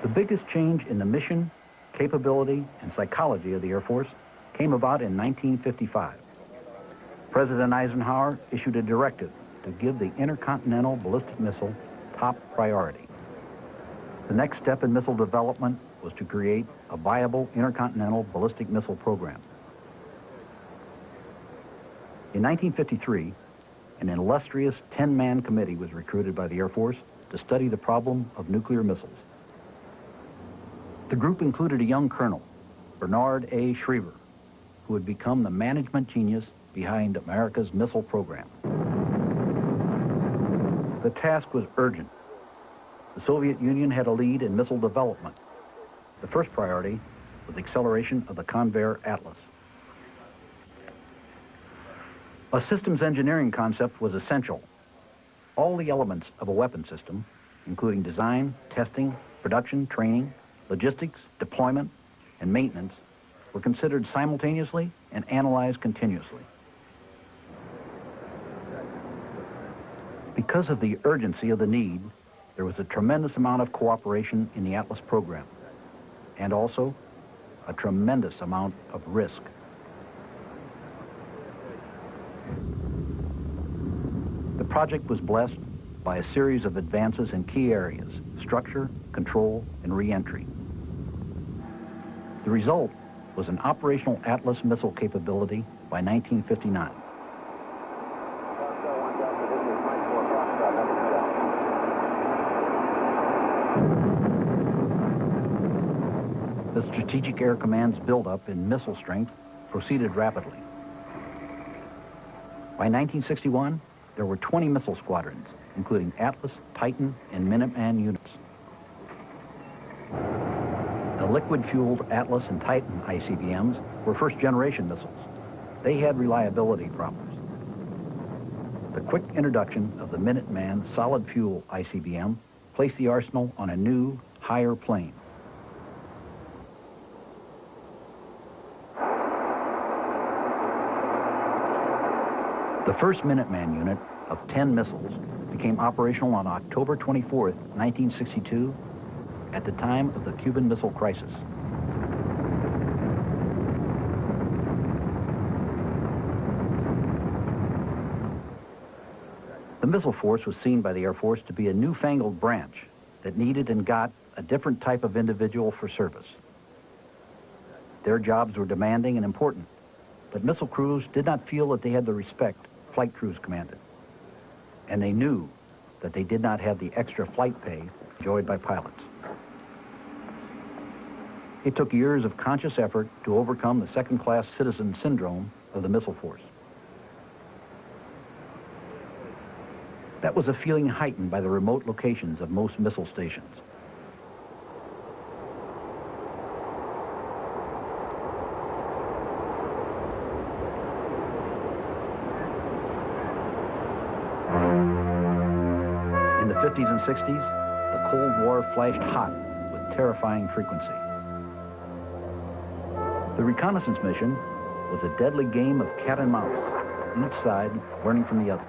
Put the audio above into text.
The biggest change in the mission, capability, and psychology of the Air Force came about in 1955. President Eisenhower issued a directive to give the intercontinental ballistic missile top priority. The next step in missile development was to create a viable intercontinental ballistic missile program. In 1953, an illustrious 10-man committee was recruited by the Air Force to study the problem of nuclear missiles. The group included a young colonel, Bernard A. Schriever, who would become the management genius behind America's missile program. The task was urgent. The Soviet Union had a lead in missile development. The first priority was acceleration of the Convair Atlas. A systems engineering concept was essential. All the elements of a weapon system, including design, testing, production, training, logistics, deployment, and maintenance, were considered simultaneously and analyzed continuously. Because of the urgency of the need, there was a tremendous amount of cooperation in the Atlas program, and also a tremendous amount of risk. The project was blessed by a series of advances in key areas: structure, control, and re-entry. The result was an operational Atlas missile capability by 1959. The Strategic Air Command's buildup in missile strength proceeded rapidly. By 1961, there were 20 missile squadrons, including Atlas, Titan, and Minuteman units. The liquid-fueled Atlas and Titan ICBMs were first-generation missiles. They had reliability problems. The quick introduction of the Minuteman solid-fuel ICBM placed the arsenal on a new, higher plane. The first Minuteman unit of 10 missiles became operational on October 24th, 1962, at the time of the Cuban Missile Crisis. The missile force was seen by the Air Force to be a newfangled branch that needed and got a different type of individual for service. Their jobs were demanding and important, but missile crews did not feel that they had the respect flight crews commanded. And they knew that they did not have the extra flight pay enjoyed by pilots. It took years of conscious effort to overcome the second-class citizen syndrome of the missile force. That was a feeling heightened by the remote locations of most missile stations. In the 50s and 60s, the Cold War flashed hot with terrifying frequency. The reconnaissance mission was a deadly game of cat and mouse, each side learning from the other.